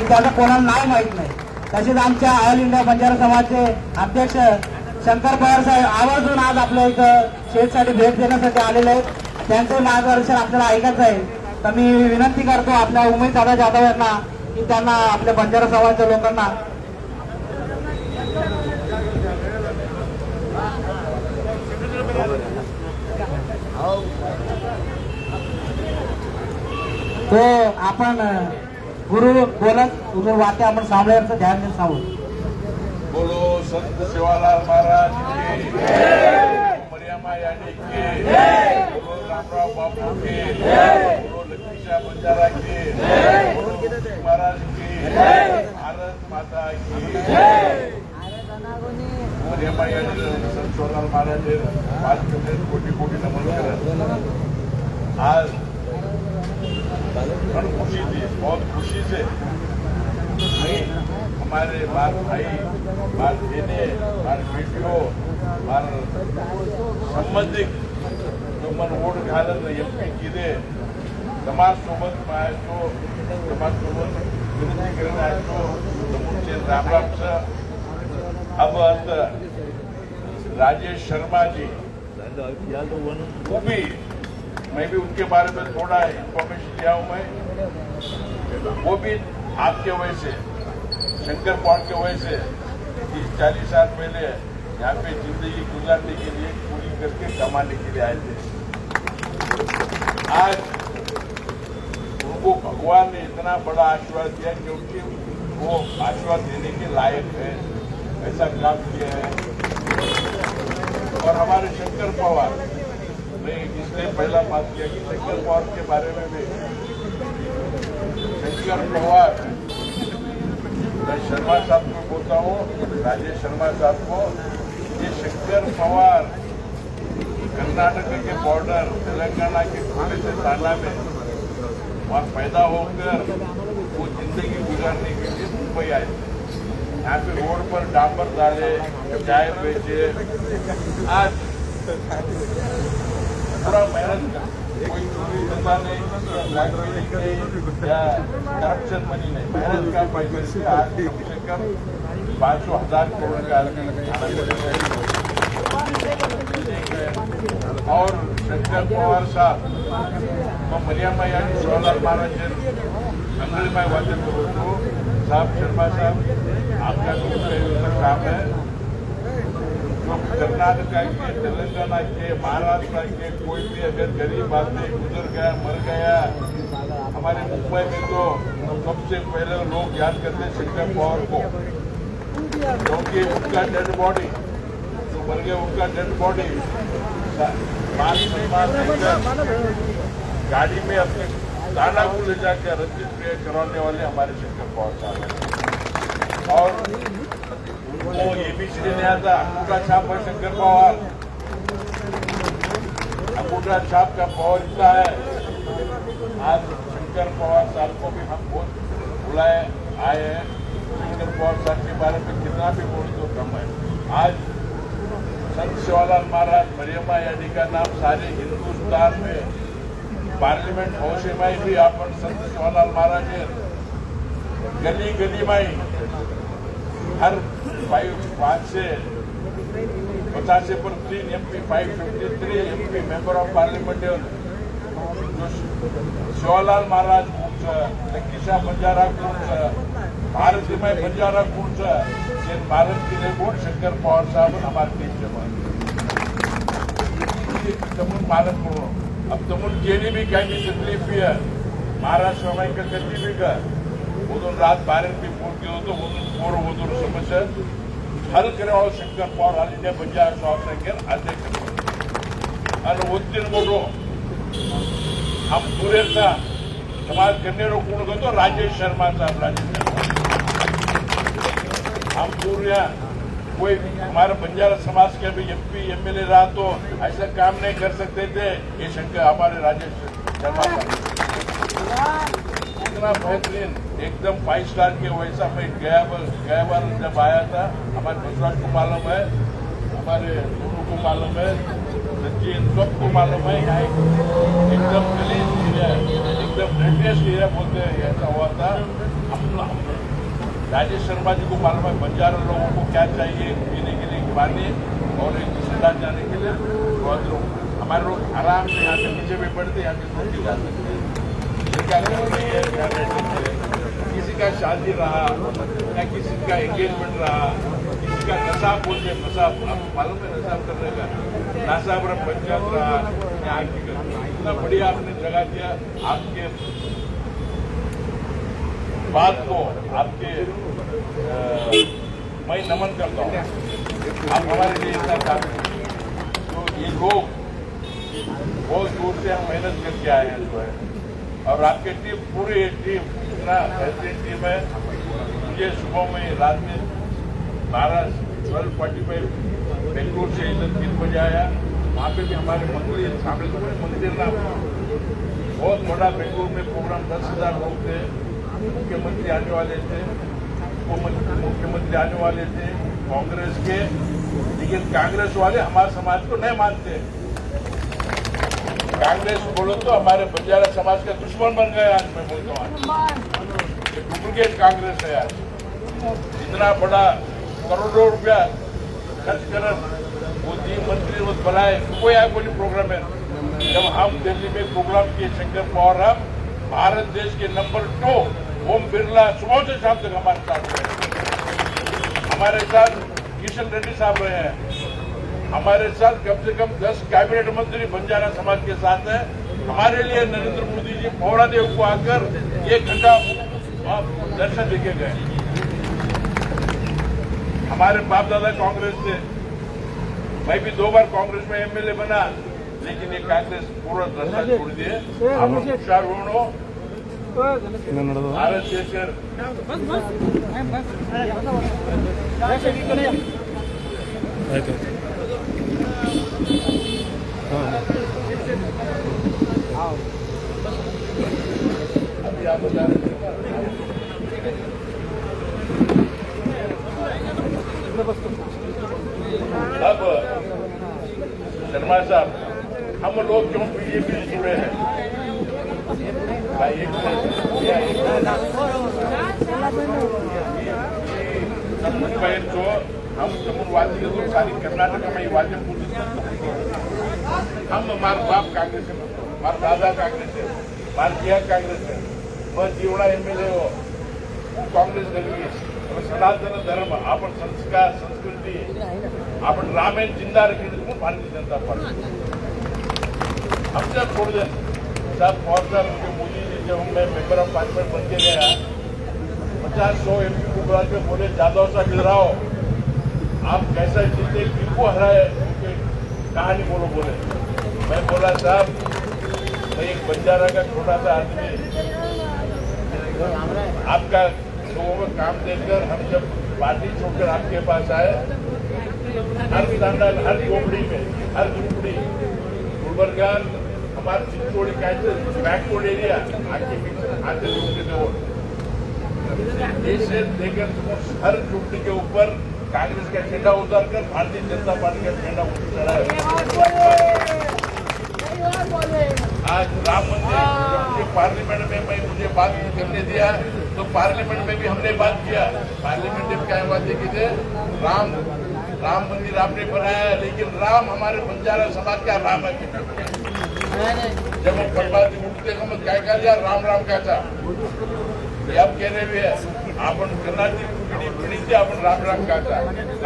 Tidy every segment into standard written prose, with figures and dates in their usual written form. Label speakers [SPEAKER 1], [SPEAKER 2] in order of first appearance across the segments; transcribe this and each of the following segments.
[SPEAKER 1] की त्याचं कोणाला नाव माहीत नाही. तसेच आमच्या ऑल इंडिया बंजारा समाजचे अध्यक्ष शंकर पवार साहेब आवर्जून आज आपल्या इथं शेतसाठी भेट देण्यासाठी आलेले आहेत. त्यांचं मार्गदर्शन आपल्याला ऐकायचं आहे. तर मी विनंती करतो आपल्या उमेश दादा जाधव यांना की त्यांना आपल्या बंजारा समाजाच्या लोकांना तो आपण गुरु बोलत उधर वाटे आपण सांभाळायचं ध्यान देऊन सांगू.
[SPEAKER 2] बोलो संत सेवालाल महाराज की जय, मरियम्मा यानी की जय, बोलो रामराव बापू की जय, बोलो लक्ष्मीशाह बंजारा की जय, बोलो गुरु महाराज की जय, भारत माता की जय. मरियम्मा यानी संत सेवालाल महाराज 5 कोटी नमन करत. आज खुशी थी, बहुत खुशी से हमारे बार भाई, बार बहने, बार बेटियों, बार संबंधिक जो मन वोट घालत एमपी किदे समाज सोबत पाहायचो, समाज सोबत विनंती करण्याचो तुमचे रामरामचं. अब राजेश शर्मा जी वो भी, मैं भी उनके बारे में थोड़ा इंफॉर्मेशन दिया हूं. मैं वो भी आपके वजह से, शंकर पॉट के वजह से 30-40 साल पहले यहाँ पे जिंदगी गुजारने के लिए, पूरी करके कमाने के लिए आए थे. आज उनको भगवान ने इतना बड़ा आशीर्वाद दिया क्योंकि वो आशीर्वाद देने के लायक है, ऐसा काम किया है. और हमारे शंकर पवार, मैं इसलिए पहला बात किया कि शंकर पवार के बारे में भी, शंकर पवार, मैं शर्मा साहब को बोलता हूँ, राजेश शर्मा साहब को, ये शंकर पवार कर्नाटक के बॉर्डर तेलंगाना के खुले से थाना में वहाँ पैदा होकर वो जिंदगी गुजारने के लिए मुंबई आए थे. यहाँ पे रोड पर डांबर डाले, चाय बेचे. आज पूरा मेहनत का कोई चोरी धंधा नहीं, ब्लैकमेलिंग नहीं या करप्शन मनी नहीं, मेहनत का पैसे से आज कम से कम 500,000 करोड़ का. और शंकर पवार साहब मरियम्मा यानी सेवालाल महाराज अंग्रेज में वादन करो तो साहब शर्मा साहब आपका दूसरा काम है. जो कर्नाटका के, तेलंगाना के, महाराष्ट्र के कोई भी अगर गरीब आदमी गुजर गया, मर गया, हमारे मुंबई में तो सबसे पहले लोग याद करते शंकर पवार को, क्योंकि उनका डेड बॉडी, जो मर गया उनका डेड बॉडी गाड़ी में अपने दाना को ले जाकर रंजित क्रिया करवाने वाले हमारे शंकर पवार साहब हैं. और वो ये भी श्री नहीं आता, अंगूठा छाप है शंकर पवार, अंगूठा छाप का पावर इतना है. आज शंकर पवार साहब को भी हम बहुत बुलाए आए हैं. शंकर पवार साहब के बारे में कितना भी बोले तो कम है. आज संत सेवालाल महाराज मरियम्मा यानी का नाम सारे हिंदुस्तान में पार्लियामेंट हाउस में भी अपन संत सेवालाल महाराज गली गली में हर 5 से 50 पर 3 MP, 553 MP member of parliament जो सेवालाल महाराज लक्कीशाह बंजारा भारत में बंजारा भारत के लिए बोल शंकर पवार साहब हमारे देश तमुल भारत को. अब तमुल केली भी काही तकलीफ भी है, महाराष्ट्र में कधी भी का मधून रात भारत भी फोन केलं होतं, मधून समस्या हल करावं शंकर पवार ऑल इंडिया बंजारा समाज अध्यक्ष आणि वतीन मोठो हम पूरे समाज करने कोण करतो राजेश शर्मा साहब. राजेश शर्मा हम पूरे कोई हमारे बंजारा समाज के भी MP MLA रहा तो ऐसा काम नहीं कर सकते थे. ये शंकर हमारे राजेश शर्मा साहब इतना बेहतरीन, एकदम 5 स्टार के वैसा. मैं गया बार जब आया था, हमारे बसराज को मालूम है, हमारे दोनों को मालूम है, सचिन सबको मालूम है. यहाँ एकदम क्लीन एरिया, एकदम ब्रिटिश एरिया बोलते हैं, ऐसा हुआ था. राजेश शर्मा जी को मालूम है बंजारा लोगों को क्या चाहिए पीने के लिए पानी और एक रिश्तेदार जाने के लिए। बहुत लोग हमारे लोग आराम से यहाँ से नीचे भी पड़ते यहाँ से सोच जा सकते हैं। क्या नहीं है, क्या नहीं है। किसी का शादी रहा या किसी का एंगेजमेंट रहा, किसी का नशा बोलते नशा, आपको मालूम है नशा करने का नासापुरम पंचायत रहा या इतना बढ़िया आपने जगह दिया। आपके बात को आपके मैं नमन करता हूँ। आप हमारे लिए इतना काफी तो ये लोग बहुत दूर से हम मेहनत करके आए हैं जो है, और आपकी टीम पूरी टीम इतना बेहतरीन टीम है। मुझे सुबह में रात में 12:45 बेंगलुरु से इधर 3 बजे आया। वहाँ पे भी हमारे मंत्री शामिल हुए। मंदिर ना बहुत बड़ा बेंगलुरु में प्रोग्राम 10,000 लोग थे। मुख्यमंत्री आने वाले थे, मुख्यमंत्री आने वाले थे कांग्रेस के, लेकिन कांग्रेस वाले हमारे समाज को नहीं मानते। कांग्रेस बोलो तो हमारे बंजारा समाज का दुश्मन बन गए। आज मैं बोलता हूँ डुप्लीकेट कांग्रेस है। आज इतना बड़ा करोड़ों रुपया खर्च कर वो 3 मंत्री वो बनाए, कोई आया कोई प्रोग्राम है। जब हम दिल्ली में प्रोग्राम किए शंकर पवार, हम भारत देश के नंबर 2 ओम बिरला सुबह से शाम तक हमारे साथ रहे। हमारे साथ किशन रेड्डी साहब रहे हैं। हमारे साथ कम से कम 10 कैबिनेट मंत्री बंजारा समाज के साथ हैं। हमारे लिए नरेंद्र मोदी जी पौड़ा देव को आकर 1 घंटा दर्शन देके गए। हमारे बाप दादा कांग्रेस थे, मैं भी 2 बार कांग्रेस में एमएलए बना, लेकिन ये कांग्रेस पूरा रास्ता छोड़ दिए। आप हुशार होनो भारत शेखर अभी आप बता रहे अब शर्मा साहब, हम लोग क्यों बीजेपी से जुड़े हैं भाई? एक तो हम तमिलवादी तो सारी कर्नाटक में वाद्य हम हमारे बाप कांग्रेस है, हमारे दादा कांग्रेस है, हमारे जिया कांग्रेस है, मैं जीवड़ा एमएलए हो कांग्रेस दलिए सनातन धर्म आपण संस्कार संस्कृती आपण रामायण जिंदा रखी भारतीय जनता पार्टी हमसे छोड़ दे साहब। बहुत साहब मुझे मोदी जी जब मैं मेंबर ऑफ पार्लियामेंट बन के गया 50-100 एमपी को बुला के बोले जादव साहब इधर आओ, आप कैसा जीते किनको हराए कहानी बोलो। बोले मैं बोला साहब मैं एक बंजारा का छोटा सा आदमी, आपका लोगों में काम देखकर हम जब पार्टी छोड़कर आपके पास आए, हर स्टैंडर्ड हर झोपड़ी में हर झोपड़ी गुलबर्गा हमारे चित्तौड़ी का बैकवर्ड एरिया आगे से लेकर हर झोपड़ी के ऊपर कांग्रेस का झंडा उतार कर भारतीय जनता पार्टी का झंडा चढ़ाया। आज राम मंदिर पार्लियामेंट में मुझे बात करने दिया तो पार्लियामेंट में भी हमने बात किया। पार्लियामेंट में क्या बात की थे, राम मंदिर आपने बनाया, लेकिन राम हमारे बंजारा समाज का राम है। जब हम बर्बादी उठते हम क्या कह दिया, राम राम कहता। अब कह रहे हैं आपण कर्नाटक पीढ़ी से अपन राम राम कहता,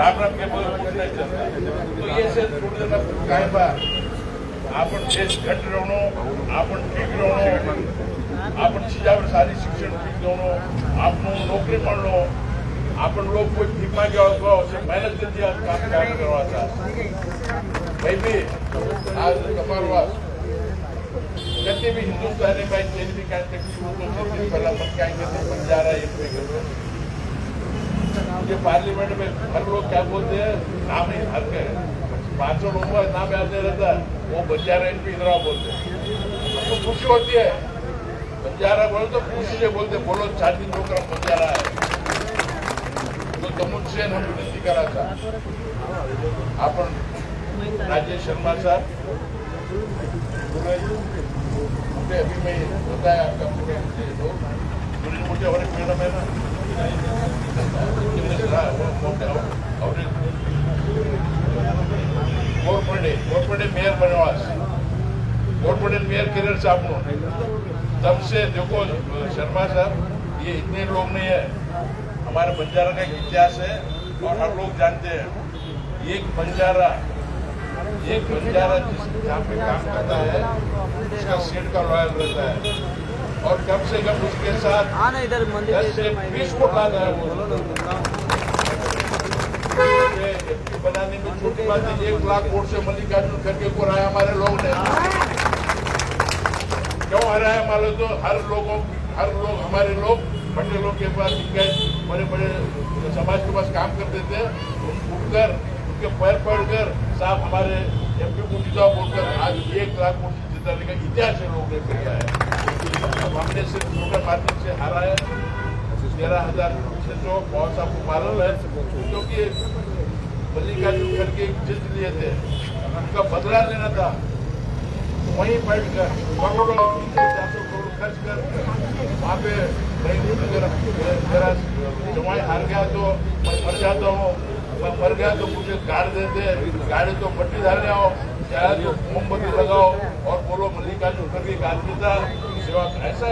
[SPEAKER 2] राम राम के बोल कुछ नहीं चलता। तो ये से थोड़ी देर काय बा आपण देश घट रहो, आपण ठीक रहो, आपण सीधावर सारी शिक्षण ठीक दोनों, आपको नौकरी मिल लो, अपन लोग कोई ठीक मांगे और मेहनत करती है काम करवाता। मैं भी आज कमार कभी भी हिंदुस्तानी भाई चेंज भी क्या पहला मत क्या बंजारा मुझे पार्लियामेंट में हर लोग क्या बोलते हैं, नाम ही हर के 500 लोगों का नाम याद नहीं रहता, वो बंजारा एमपी इंदिरा बोलते हमको खुशी होती है। बंजारा बोलो तो खुशी से बोलते, बोलो 4 दिन प्रोग्राम बंजारा है तो तमुद से हम विनती करा था। अपन राजेश शर्मा साहब अभी मैं बताया आपका मुझे और एक मैडम है ना लीडर साहब तब से देखो शर्मा साहब, ये इतने लोग नहीं है, हमारे बंजारा का एक इतिहास है और हर लोग जानते हैं। एक बंजारा जिस जहाँ पे काम करता है उसका सेठ का लॉयल रहता है और कम से कम उसके साथ 10 से 20 फुट लाता है वो। बनाने में छोटी बात है, 1 लाख वोट से मल्लिकार्जुन खड़गे को हराया हमारे लोग ने। क्यों हराया मालूम? तो हर लोग हमारे लोग पटेलों के पास बड़े बड़े समाज के पास काम करते थे, उठकर उनके पैर पड़कर साहब हमारे एमपी को जिताओ बोलकर आज 1 लाख वोट जिताने का इतिहास है लोगों ने किया है। अब हमने सिर्फ छोटे मार्जिन से हारा है, 13,600 बहुत साहब को मालूम है, क्योंकि मल्लिकार्जुन खड़गे जीत लिए थे, उनका बदला लेना था। वहीं बैठकर करोड़ों 400 करोड़ खर्च कर वहाँ पे मेरा जवाई हार गया तो मैं मर जाता हूँ, मैं मर गया तो मुझे गाड़ देते, गाड़ी तो पट्टी डालने आओ, चाहे तो मोमबत्ती लगाओ और बोलो मल्लिकार्जुन खड़गे का आदमी था, सेवा ऐसा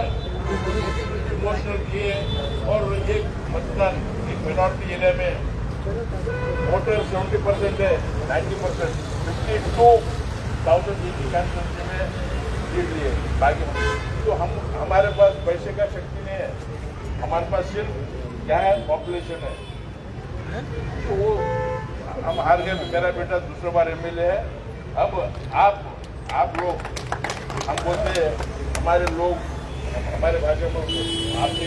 [SPEAKER 2] इमोशनल किए। और एक मतदान एक मिनॉरिटी एरिया में वोटर 70% है, 90% 52,000 कंस्टिट्यूंसी में जीत लिए। बाकी तो हमारे पास पैसे का शक्ति नहीं है, हमारे पास सिर्फ क्या है, पॉपुलेशन है। तो वो हम हार गए। मेरा बेटा दूसरी बार एमएलए है। अब आप लोग, हम बोलते हैं हमारे लोग, हमारे भाषा में आपके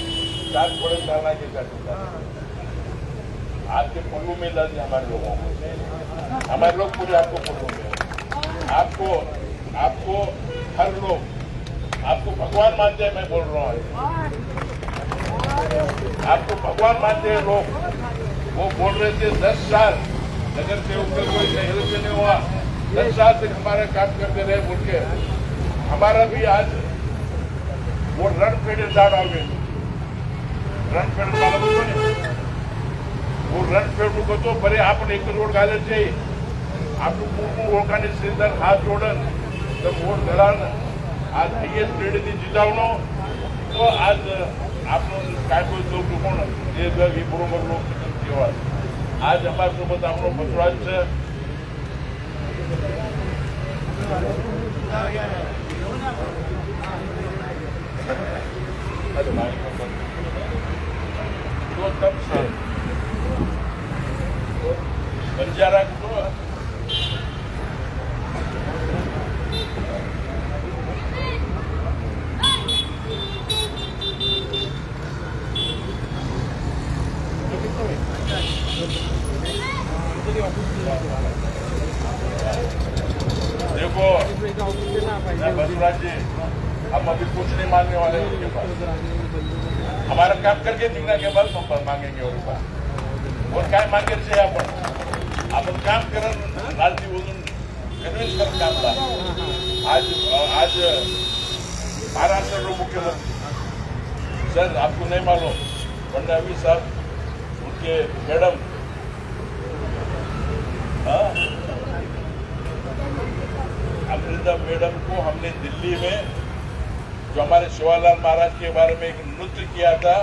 [SPEAKER 2] 4 बड़े डालना के साथ आपके पल्लू में लग जाए हमारे लोगों को, हमारे लोग पूरे आपको पल्लू में, आपको हर लोग आपको भगवान मानते हैं। मैं बोल रहा हूँ आपको भगवान मानते हैं लोग। वो बोल रहे थे 10 साल नगर सेवक का कोई इलेक्शन नहीं हुआ, 10 साल तक हमारा काम करते रहे बोल के। हमारा भी आज वो रन पेड़ डाल आओगे, रन पेड़ डाल वो रन पेड़ को तो बरे आपण 1 करोड घालायचे, आपलं पूर्ण ओळखाने श्रीधर हात जोडन तर वोट घालाल। आज हायेस्ट क्रेडिट जितावणं तो आज आपण काय बोलतो कोण हे जग हे बरोबर लोक जेव्हा आज અમારસોબત આપણો બસરાજ છે। तो तब से बंजारा को देखो बसवराज जी, हम अभी कुछ नहीं मांगने वाले उनके पास। हमारा काम करके दिखना के बाद हम मांगेंगे उनके पास। और काय मागायचे आपण काम करत लालजी बोलून कन्व्हिन्स करत कामला। आज महाराष्ट्र के मुख्यमंत्री सर, आपको नहीं मालूम, फडणवीस साहब उनके मैडम अमृता मैडम को हमने दिल्ली में जो हमारे शिवालाल महाराज के बारे में एक नृत्य किया था,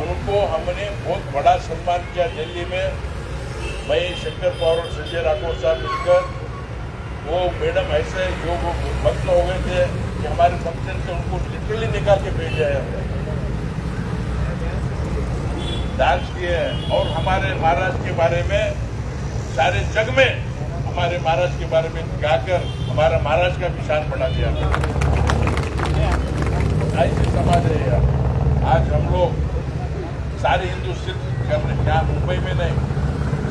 [SPEAKER 2] उनको हमने बहुत बड़ा सम्मान किया दिल्ली में। मैं शंकर पवार और संजय राठौर साहब मिलकर, वो मैडम ऐसे योग भक्त हो गए थे कि हमारे फंक्शन से उनको लिटरली निकाल के भेजा है, डांस किए। और हमारे महाराज के बारे में सारे जग में हमारे महाराज के बारे में गाकर हमारा महाराज का भी शान बढ़ा दिया। ऐसे समाज है यार। आज हम लोग सारे हिंदू सिर्फ कर रहे हैं, क्या मुंबई में नहीं,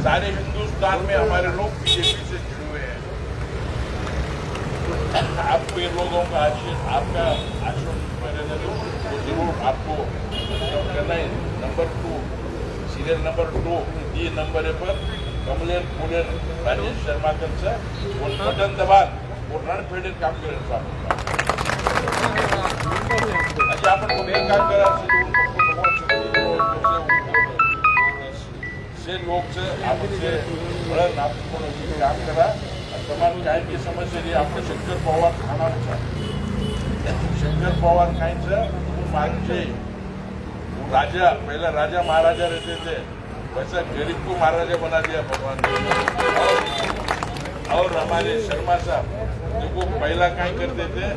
[SPEAKER 2] सारे हिंदुस्तान में हमारे लोग बीजेपी से जुड़े हुए हैं। आपको ये लोगों का आपका आश्रम रहने दो, तो जरूर आपको करना है। नंबर 2 सीरियल नंबर 2 ये नंबर पर कमलेर फुलेर राजेश शर्मा कंचं और बटन दबान और रणफेडे काम करेल साहब। अच्छा आपण कोणी काम करा से लोग से आपसे बड़ा नाम काम करा। तमाम काय की समस्या आपके शंकर पवार खाना शंकर पवार काइंचं मागचे राजा, पहला राजा महाराजा रहते थे, वैसा गरीब को महाराजा बना दिया भगवान ने। और हमारे शर्मा साहब देखो पहला क्या करते थे,